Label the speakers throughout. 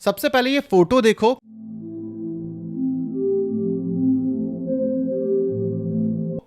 Speaker 1: सबसे पहले ये फोटो देखो,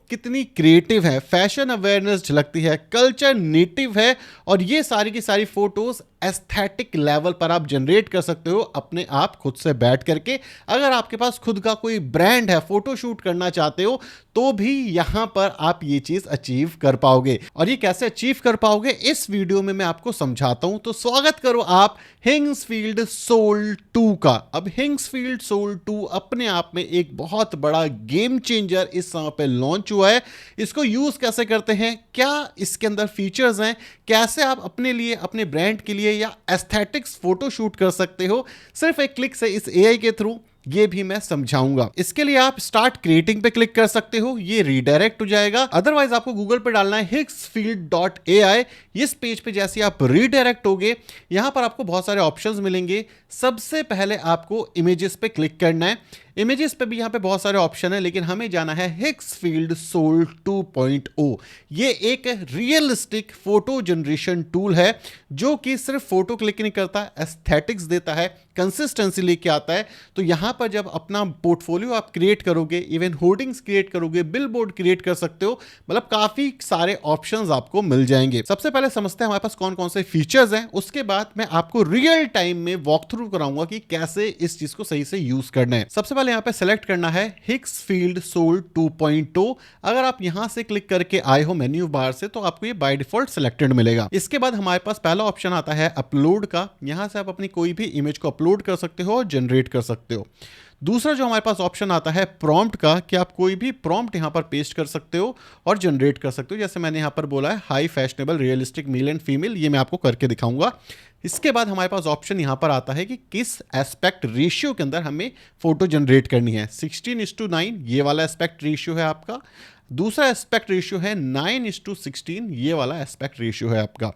Speaker 1: कितनी क्रिएटिव है, फैशन अवेयरनेस झलकती है, कल्चर नेटिव है और ये सारी की सारी फोटोज एस्थेटिक लेवल पर आप जनरेट कर सकते हो अपने आप खुद से बैठ करके। अगर आपके पास खुद का कोई ब्रांड है, फोटो शूट करना चाहते हो तो भी यहां पर आप ये चीज अचीव कर पाओगे। और ये कैसे अचीव कर पाओगे इस वीडियो में मैं आपको समझाता हूं। तो स्वागत करो आप हिंग्सफील्ड सोल 2 का। अब हिंग्सफील्ड सोल 2 अपने आप में एक बहुत बड़ा गेम चेंजर इस समय पे लॉन्च हुआ है। इसको यूज कैसे करते हैं, क्या इसके अंदर फीचर्स हैं, कैसे आप अपने लिए, अपने ब्रांड के लिए या एस्थेटिक्स फोटो शूट कर सकते हो सिर्फ एक क्लिक से इस एआई के थ्रू, ये भी मैं समझाऊंगा। इसके लिए आप स्टार्ट क्रिएटिंग पे क्लिक कर सकते हो, ये रीडायरेक्ट हो जाएगा। अदरवाइज आपको गूगल पे डालना है higsfield.ai। इस पेज पे जैसे आप रीडायरेक्ट होगे, यहां पर आपको बहुत सारे ऑप्शंस मिलेंगे। सबसे पहले आपको इमेजेस पे क्लिक करना है। इमेजेस पे भी यहां पे बहुत सारे ऑप्शन है, लेकिन हमें जाना है हिग्सफील्ड सोल 2.0। ये एक रियलिस्टिक फोटो जनरेशन टूल है जो कि सिर्फ फोटो क्लिक नहीं करता, एस्थेटिक्स देता है, कंसिस्टेंसी लेके आता है। तो यहां पर जब अपना पोर्टफोलियो आप क्रिएट करोगे, इवन होर्डिंग्स क्रिएट करोगे, बिलबोर्ड क्रिएट कर सकते हो, मतलब काफी सारे ऑप्शंस आपको मिल जाएंगे। सबसे पहले समझते हैं हमारे पास कौन कौन से फीचर्स हैं, उसके बाद मैं आपको रियल टाइम में वॉक थ्रू कराऊंगा कि कैसे इस चीज को सही से यूज करना है। सबसे पहले यहां पे सेलेक्ट करना है हिग्सफील्ड सोल 2.0। अगर आप यहां से क्लिक करके आए हो मेन्यू बार से तो आपको ये बाय डिफॉल्ट सिलेक्टेड मिलेगा। इसके बाद हमारे पास पहला ऑप्शन आता है अपलोड का। यहां से आप अपनी कोई भी इमेज को अपलोड कर सकते हो और जनरेट कर सकते हो। दूसरा जो हमारे पास ऑप्शन आता है प्रॉम्प्ट का, कि आप कोई भी प्रॉम्प्ट यहां पर पेस्ट कर सकते हो और जनरेट कर सकते हो। जैसे मैंने यहां पर बोला है high fashionable realistic male and female, ये मैं आपको करके दिखाऊंगा। इसके बाद हमारे पास ऑप्शन यहां पर आता है कि किस एस्पेक्ट रेशियो के अंदर हमें फोटो जनरेट करनी है। 16:9 ये वाला एस्पेक्ट रेशियो है आपका। दूसरा एस्पेक्ट रेशियो है 9:16, ये वाला एस्पेक्ट रेशियो है आपका।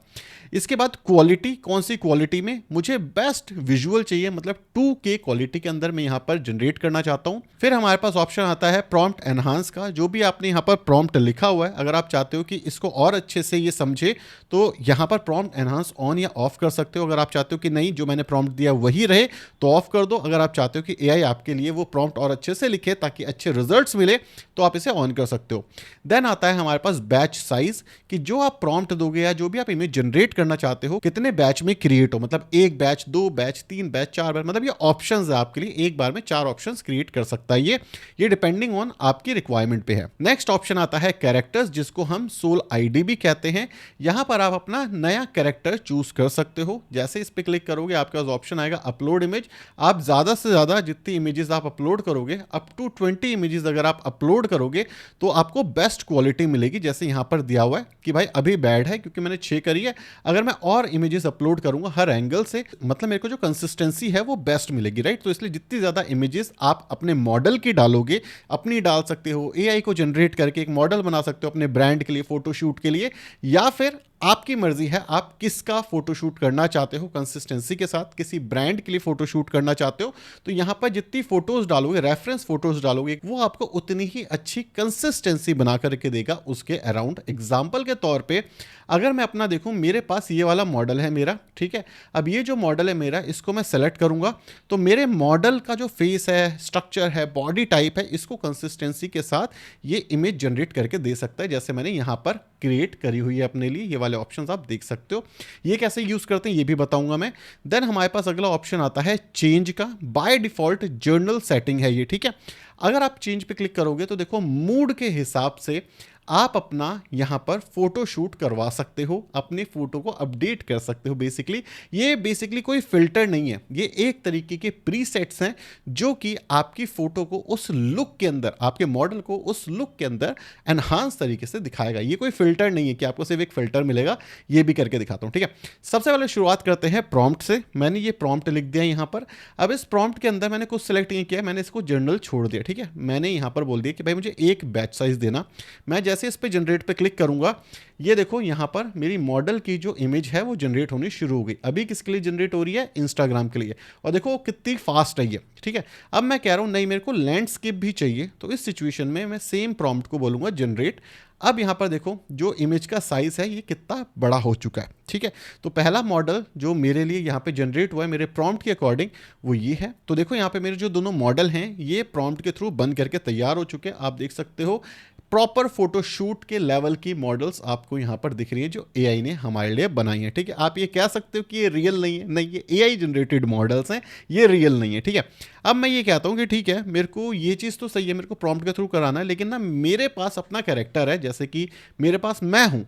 Speaker 1: इसके बाद क्वालिटी, कौन सी क्वालिटी में, मुझे बेस्ट विजुअल चाहिए, मतलब 2K क्वालिटी के अंदर मैं यहां पर जनरेट करना चाहता हूं। फिर हमारे पास ऑप्शन आता है प्रॉम्प्ट एनहांस का। जो भी आपने यहां पर प्रॉम्प्ट लिखा हुआ है, अगर आप चाहते हो कि इसको और अच्छे से ये समझे तो यहां पर प्रॉम्प्ट एनहांस ऑन या ऑफ कर सकते हो। अगर आप चाहते हो कि नहीं, जो मैंने प्रॉम्प्ट दिया वही रहे तो ऑफ कर दो। अगर आप चाहते हो कि एआई आपके लिए वो प्रॉम्प्ट और अच्छे से लिखे ताकि अच्छे रिजल्ट्स मिले तो आप इसे ऑन कर सकते हो। देन आता है हमारे पास बैच साइज, कि जो आप प्रॉम्प्ट दोगे या जो भी आप इमेज जनरेट करना चाहते हो कितने बैच में क्रिएट हो, मतलब 1 बैच, 2 बैच, 3 बैच, 4 बैच, मतलब ये ऑप्शंस है आपके लिए। एक बार में 4 ऑप्शंस क्रिएट कर सकता है ये डिपेंडिंग ऑन आपकी रिक्वायरमेंट पे है। नेक्स्ट ऑप्शन आता है कैरेक्टर्स, जिसको हम सोल आईडी भी कहते हैं। यहां पर आप अपना नया कैरेक्टर चूज कर सकते हो। जैसे इस पे क्लिक करोगे आपके पास ऑप्शन आएगा अपलोड इमेज। आप ज्यादा से ज्यादा जितनी इमेजेस आप अपलोड करोगे, अप टू 20 इमेजेस अगर आप अपलोड करोगे तो आपको बेस्ट क्वालिटी मिलेगी। जैसे यहां पर दिया हुआ है कि भाई अभी बैड है क्योंकि मैंने 6 करी है, अगर मैं और इमेजेस अपलोड करूंगा हर एंगल से, मतलब मेरे को जो कंसिस्टेंसी है वो बेस्ट मिलेगी, राइट। तो इसलिए जितनी ज्यादा इमेजेस आप अपने मॉडल की डालोगे, अपनी डाल सकते हो, एआई को जनरेट करके एक मॉडल बना सकते हो अपने ब्रांड के लिए, फोटोशूट के लिए, या फिर आपकी मर्जी है आप किसका फोटोशूट करना चाहते हो कंसिस्टेंसी के साथ, किसी ब्रांड के लिए फोटोशूट करना चाहते हो तो यहां पर जितनी फोटोज डालोगे, रेफरेंस फोटोज डालोगे, वो आपको उतनी ही अच्छी कंसिस्टेंसी बना करके देगा उसके अराउंड। एग्जांपल के तौर पे अगर मैं अपना देखूं, मेरे पास ये वाला मॉडल है मेरा, ठीक है। अब ये जो मॉडल है मेरा, इसको मैं सेलेक्ट करूंगा तो मेरे मॉडल का जो फेस है, स्ट्रक्चर है, बॉडी टाइप है, इसको कंसिस्टेंसी के साथ ये इमेज जनरेट करके दे सकता है, जैसे मैंने यहां पर क्रिएट करी हुई है अपने लिए। ये वाले ऑप्शंस आप देख सकते हो। ये कैसे यूज करते हैं ये भी बताऊंगा मैं। देन हमारे पास अगला ऑप्शन आता है चेंज का। बाय डिफॉल्ट जर्नल सेटिंग है ये, ठीक है। अगर आप चेंज पे क्लिक करोगे तो देखो मूड के हिसाब से आप अपना यहां पर फोटो शूट करवा सकते हो, अपने फोटो को अपडेट कर सकते हो। बेसिकली कोई फिल्टर नहीं है, ये एक तरीके के प्रीसेट्स हैं जो कि आपकी फोटो को उस लुक के अंदर, आपके मॉडल को उस लुक के अंदर एनहांस तरीके से दिखाएगा। ये कोई फिल्टर नहीं है कि आपको सिर्फ एक फिल्टर मिलेगा। ये भी करके दिखाता हूं, ठीक है। सबसे पहले शुरुआत करते हैं प्रॉम्प्ट से। मैंने ये प्रॉम्प्ट लिख दिया यहां पर। अब इस प्रॉम्प्ट के अंदर मैंने कुछ सिलेक्ट नहीं किया, मैंने इसको जर्नल छोड़ दिया, ठीक है। मैंने यहां पर बोल दिया कि भाई मुझे एक बैच साइज देना। मैं जैसे इस पे जनरेट पे क्लिक करूंगा, ये देखो यहां पर मेरी मॉडल की जो इमेज है वो जनरेट होनी शुरू हो गई। अभी किसके लिए जनरेट हो रही है, इंस्टाग्राम के लिए, और देखो कितनी फास्ट है ये, ठीक है। अब मैं कह रहा हूं नहीं मेरे को लैंडस्केप भी चाहिए, तो इस सिचुएशन में मैं सेम प्रॉम्प्ट को बोलूंगा जनरेट। अब यहाँ पर देखो जो इमेज का साइज है ये कितना बड़ा हो चुका है, ठीक है। तो पहला मॉडल जो मेरे लिए यहाँ पे जनरेट हुआ है मेरे प्रॉम्प्ट के अकॉर्डिंग वो ये है। तो देखो यहाँ पे मेरे जो दोनों मॉडल हैं ये प्रॉम्प्ट के थ्रू बन करके तैयार हो चुके हैं। आप देख सकते हो प्रॉपर फोटोशूट के लेवल की मॉडल्स आपको यहाँ पर दिख रही है जो एआई ने हमारे लिए बनाई है, ठीक है। आप ये कह सकते हो कि ये रियल नहीं है, नहीं, ये एआई जनरेटेड मॉडल्स हैं, ये रियल नहीं है, ठीक है। अब मैं ये कहता हूँ कि ठीक है मेरे को ये चीज़ तो सही है, मेरे को प्रॉम्प्ट के थ्रू कराना है, लेकिन ना मेरे पास अपना कैरेक्टर है, जैसे कि मेरे पास मैं हूँ,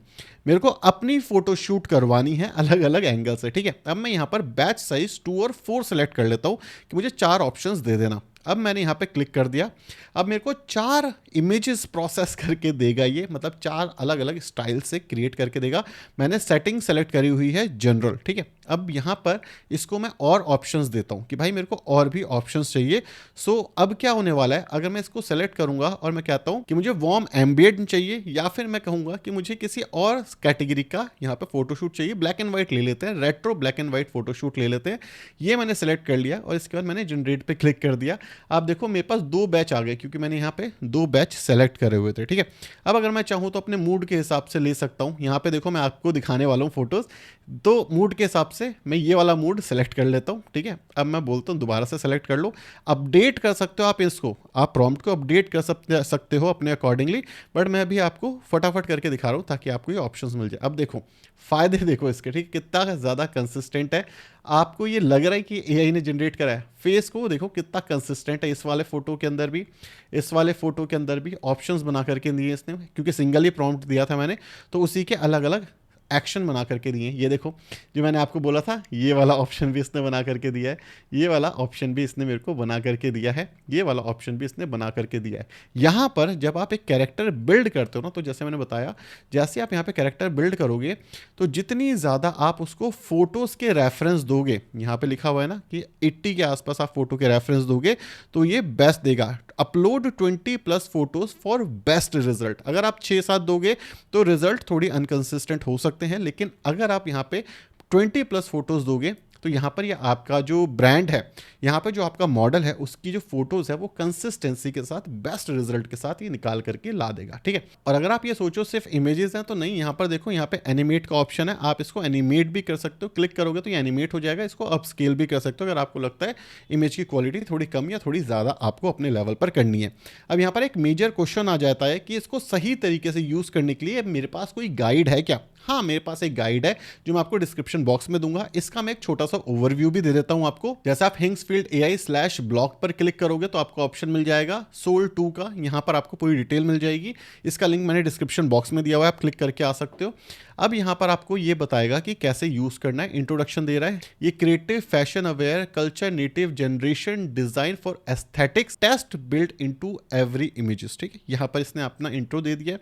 Speaker 1: मेरे को अपनी फोटो शूट करवानी है अलग अलग एंगल से, ठीक है। अब मैं यहाँ पर बैच साइज 2 और 4 सेलेक्ट कर लेता हूँ कि मुझे 4 ऑप्शंस दे देना। अब मैंने यहाँ पे क्लिक कर दिया, अब मेरे को 4 इमेजेस प्रोसेस करके देगा ये, मतलब 4 अलग अलग स्टाइल से क्रिएट करके देगा। मैंने सेटिंग सेलेक्ट करी हुई है जनरल, ठीक है। अब यहाँ पर इसको मैं और ऑप्शंस देता हूँ कि भाई मेरे को और भी ऑप्शंस चाहिए। सो अब क्या होने वाला है, अगर मैं इसको सेलेक्ट करूंगा और मैं कहता हूँ कि मुझे वार्म एम्बिएंट चाहिए, या फिर मैं कहूँगा कि मुझे किसी और कैटेगरी का यहाँ पे फोटोशूट चाहिए, ब्लैक एंड व्हाइट ले लेते हैं, retro black and white photoshoot ले लेते हैं, ये मैंने सेलेक्ट कर लिया और इसके बाद मैंने जनरेट पे क्लिक कर दिया। आप देखो मेरे पास 2 बैच आ गए क्योंकि मैंने यहाँ पे 2 बैच सेलेक्ट करे हुए थे, ठीक है। अब अगर मैं चाहूँ तो अपने मूड के हिसाब से ले सकता हूँ। यहाँ पे देखो मैं आपको दिखाने वाला हूँ फोटोज, तो मूड के हिसाब से मैं ये वाला मूड सेलेक्ट कर लेता हूँ, ठीक है। अब मैं बोलता हूँ दोबारा से सेलेक्ट कर लो, अपडेट कर सकते हो आप इसको, आप प्रॉम्प्ट को अपडेट कर सकते हो अपने अकॉर्डिंगली, बट मैं अभी आपको फटाफट करके दिखा रहा हूँ ताकि आपको ये ऑप्शंस मिल जाए। अब देखो फायदे देखो इसके, ठीक, कितना ज़्यादा कंसिस्टेंट है। आपको ये लग रहा है कि एआई ने जनरेट करा है, फेस को देखो कितना कंसिस्टेंट है। इस वाले फोटो के अंदर भी, इस वाले फोटो के अंदर भी ऑप्शंस बना करके दिए इसने, क्योंकि सिंगल ही प्रॉम्प्ट दिया था मैंने, तो उसी के अलग अलग एक्शन बना करके दिए हैं। ये देखो जो मैंने आपको बोला था ये वाला ऑप्शन भी इसने बना करके दिया है, ये वाला ऑप्शन भी इसने मेरे को बना करके दिया है, ये वाला ऑप्शन भी इसने बना करके दिया है। यहाँ पर जब आप एक कैरेक्टर बिल्ड करते हो ना, तो जैसे मैंने बताया, जैसे आप यहाँ पे कैरेक्टर बिल्ड करोगे तो जितनी ज़्यादा आप उसको फोटोज़ के रेफरेंस दोगे, यहाँ पे लिखा हुआ है ना कि 80 के आसपास आप फोटो के रेफरेंस दोगे तो ये बेस्ट देगा। Upload 20+ photos for best result. अगर आप 6-7 दोगे तो रिजल्ट थोड़ी अनकंसिस्टेंट हो सकते हैं, लेकिन अगर आप यहाँ पे 20+ फोटोज दोगे तो यहाँ पर ये आपका जो ब्रांड है, यहाँ पे जो आपका मॉडल है, उसकी जो फोटोज है वो कंसिस्टेंसी के साथ बेस्ट रिजल्ट के साथ ये निकाल करके ला देगा, ठीक है। और अगर आप ये सोचो सिर्फ इमेजेस हैं तो नहीं, यहाँ पर देखो यहाँ पे एनिमेट का ऑप्शन है, आप इसको एनिमेट भी कर सकते हो, क्लिक करोगे तो ये एनिमेट हो जाएगा। इसको अप स्केल भी कर सकते हो अगर आपको लगता है इमेज की क्वालिटी थोड़ी कम या थोड़ी ज़्यादा आपको अपने लेवल पर करनी है। अब यहाँ पर एक मेजर क्वेश्चन आ जाता है कि इसको सही तरीके से यूज़ करने के लिए मेरे पास कोई गाइड है क्या? हाँ, मेरे पास एक गाइड है जो मैं आपको डिस्क्रिप्शन बॉक्स में दूंगा। इसका मैं एक छोटा सा ओवरव्यू भी दे देता हूं आपको। जैसे आप हिंग्सफील्ड AI/ब्लॉग पर क्लिक करोगे तो आपको ऑप्शन मिल जाएगा सोल 2 का, यहां पर आपको पूरी डिटेल मिल जाएगी। इसका लिंक मैंने डिस्क्रिप्शन बॉक्स में दिया हुआ है, आप क्लिक करके आ सकते हो। अब यहां पर आपको ये बताएगा कि कैसे यूज करना है। इंट्रोडक्शन दे रहा है, ये creative, fashion aware, culture native generation design for aesthetics test build into every images, ठीक है। यहां पर इसने अपना इंट्रो दे दिया।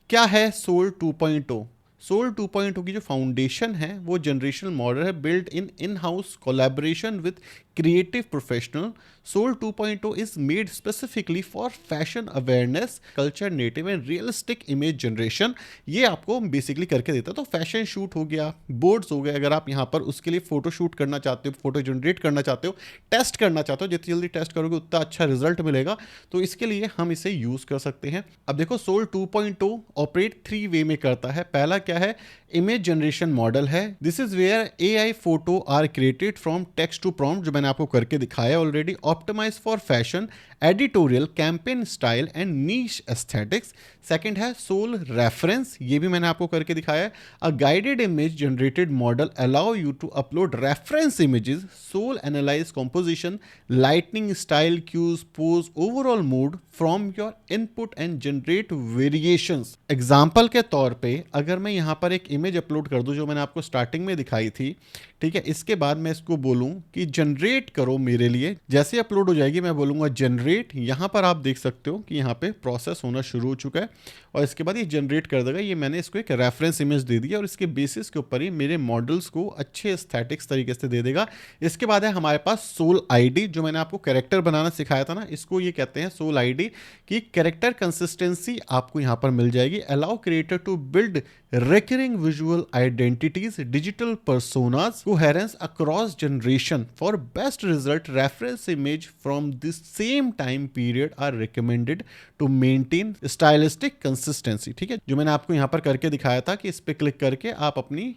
Speaker 1: क्या है सोल 2.0? सोल 2.0 की जो फाउंडेशन है वो जनरेशनल मॉडल है, build in house collaboration with creative professional. Soul 2.0 is made specifically for fashion awareness, culture native and realistic image generation. ये आपको बेसिकली करके देता है। तो फैशन शूट हो गया, बोर्ड्स हो गए, अगर आप यहाँ पर उसके लिए फोटो शूट करना चाहते हो, फोटो जनरेट करना चाहते हो, टेस्ट करना चाहते हो, जितनी जल्दी टेस्ट करोगे उतना अच्छा रिजल्ट मिलेगा, तो इसके लिए हम इसे यूज कर सकते हैं। अब देखो सोल 2.0 ऑपरेट 3 वे में करता है। पहला क्या है, इमेज जनरेशन मॉडल है। This is where AI photo are created from text to prompt, जो मैंने आपको करके दिखाया already. Optimise for fashion, editorial, campaign style and niche aesthetics. Second है सोल रेफरेंस, ये भी मैंने आपको करके दिखाया है। A guided image generated model allow you to upload reference images, soul analyse composition, lightning, style cues, pose, overall mood from your input and generate variations. Example के तौर पे अगर मैं यहाँ पर एक इमेज अपलोड कर दूं जो मैंने आपको स्टार्टिंग में दिखाई थी, ठीक है, इसके बाद मैं इसको बोलूं कि जनरेट करो मेरे लिए, जैसे अपलोड हो जाएगी मैं बोलूंगा जनरेट। यहां पर आप देख सकते हो कि यहां पे प्रोसेस होना शुरू हो चुका है और इसके बाद ये जनरेट कर देगा। ये मैंने इसको एक रेफरेंस इमेज दे दी और इसके बेसिस के ऊपर ही मेरे मॉडल्स को अच्छे एस्थेटिक्स तरीके से दे देगा। इसके बाद है हमारे पास सोल ID, जो मैंने आपको कैरेक्टर बनाना सिखाया था ना, इसको ये कहते हैं सोल ID की कैरेक्टर कंसिस्टेंसी आपको यहां पर मिल जाएगी। Allow creator to build recurring visual identities, digital personas, coherence across generation for best result. Reference image from the same time period are recommended to maintain stylistic consistency. ठीक है, जो मैंने आपको यहां पर करके दिखाया था कि इस पे क्लिक करके आप अपनी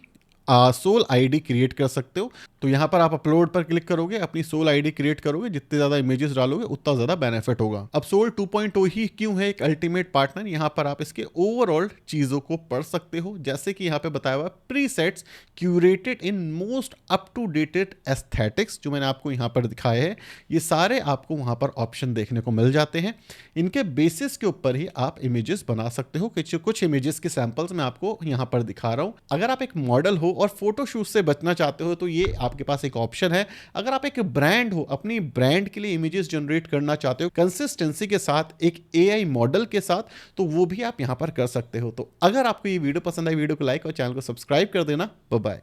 Speaker 1: सोल आईडी क्रिएट कर सकते हो। तो यहाँ पर आप अपलोड पर क्लिक करोगे, अपनी सोल आईडी क्रिएट करोगे, जितने ज्यादा इमेजेस डालोगे उतना ज्यादा बेनिफिट होगा। अब सोल 2.0 ही क्यों है एक अल्टीमेट पार्टनर, यहाँ पर आप इसके ओवरऑल चीजों को पढ़ सकते हो, जैसे कि यहाँ पे बताया हुआ presets curated in most up to dated aesthetics, जो मैंने आपको यहाँ पर दिखाए हैं, ये सारे आपको वहां पर ऑप्शन देखने को मिल जाते हैं। इनके बेसिस के ऊपर ही आप इमेजेस बना सकते हो। कुछ इमेजेस के सैंपल्स मैं आपको यहाँ पर दिखा रहा हूँ। अगर आप एक मॉडल हो और फोटोशूट से बचना चाहते हो तो ये आपके पास एक ऑप्शन है। अगर आप एक ब्रांड हो, अपनी ब्रांड के लिए इमेजेस जनरेट करना चाहते हो कंसिस्टेंसी के साथ एक एआई मॉडल के साथ, तो वो भी आप यहां पर कर सकते हो। तो अगर आपको ये वीडियो पसंद आई, वीडियो को लाइक और चैनल को सब्सक्राइब कर देना। Bye bye.